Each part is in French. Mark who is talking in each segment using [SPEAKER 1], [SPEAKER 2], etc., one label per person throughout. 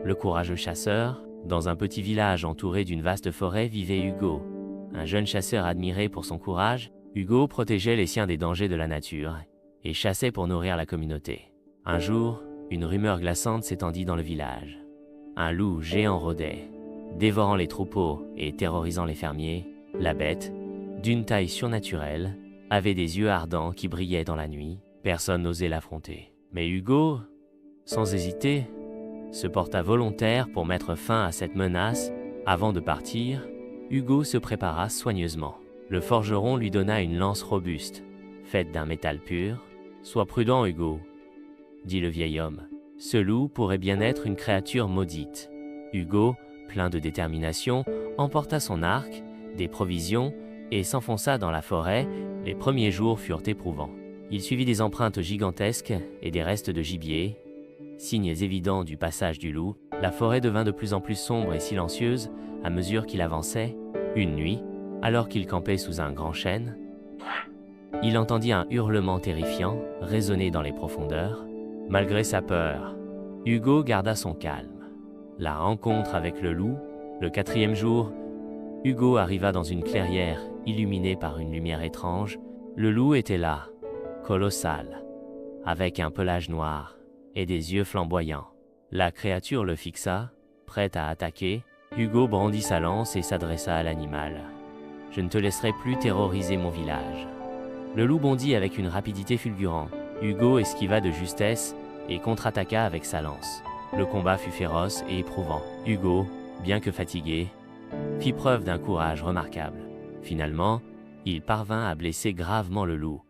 [SPEAKER 1] Le courageux chasseur, dans un petit village entouré d'une vaste forêt vivait Hugo. Un jeune chasseur admiré pour son courage, Hugo protégeait les siens des dangers de la nature et chassait pour nourrir la communauté. Un jour, une rumeur glaçante s'étendit dans le village. Un loup géant rôdait, dévorant les troupeaux et terrorisant les fermiers. La bête, d'une taille surnaturelle, avait des yeux ardents qui brillaient dans la nuit. Personne n'osait l'affronter. Mais Hugo, sans hésiter, se porta volontaire pour mettre fin à cette menace. Avant de partir, Hugo se prépara soigneusement. Le forgeron lui donna une lance robuste, faite d'un métal pur. « Sois prudent, Hugo, » dit le vieil homme. « Ce loup pourrait bien être une créature maudite. » Hugo, plein de détermination, emporta son arc, des provisions et s'enfonça dans la forêt. Les premiers jours furent éprouvants. Il suivit des empreintes gigantesques et des restes de gibier, signes évidents du passage du loup. La forêt devint de plus en plus sombre et silencieuse à mesure qu'il avançait. Une nuit, alors qu'il campait sous un grand chêne, il entendit un hurlement terrifiant résonner dans les profondeurs. Malgré sa peur, Hugo garda son calme. La rencontre avec le loup. Le 4e jour, Hugo arriva dans une clairière illuminée par une lumière étrange. Le loup était là, colossal, avec un pelage noir et des yeux flamboyants. La créature le fixa, prête à attaquer. Hugo brandit sa lance et s'adressa à l'animal. « Je ne te laisserai plus terroriser mon village. » Le loup bondit avec une rapidité fulgurante. Hugo esquiva de justesse et contre-attaqua avec sa lance. Le combat fut féroce et éprouvant. Hugo, bien que fatigué, fit preuve d'un courage remarquable. Finalement, il parvint à blesser gravement le loup,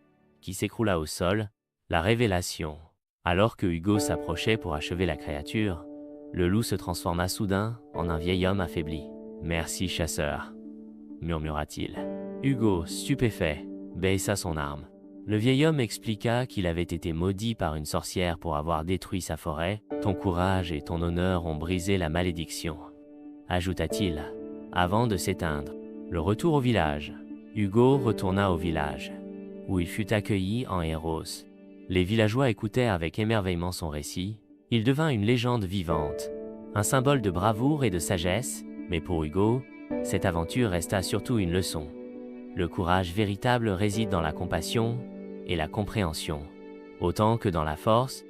[SPEAKER 1] qui s'écroula au sol. La révélation. Alors que Hugo s'approchait pour achever la créature, le loup se transforma soudain en un vieil homme affaibli. « Merci, chasseur, » murmura-t-il. Hugo, stupéfait, baissa son arme. Le vieil homme expliqua qu'il avait été maudit par une sorcière pour avoir détruit sa forêt. « Ton courage et ton honneur ont brisé la malédiction, » ajouta-t-il, avant de s'éteindre. Le retour au village. Hugo retourna au village, où il fut accueilli en héros. Les villageois écoutèrent avec émerveillement son récit. Il devint une légende vivante, un symbole de bravoure et de sagesse, mais pour Hugo, cette aventure resta surtout une leçon. Le courage véritable réside dans la compassion et la compréhension, autant que dans la force.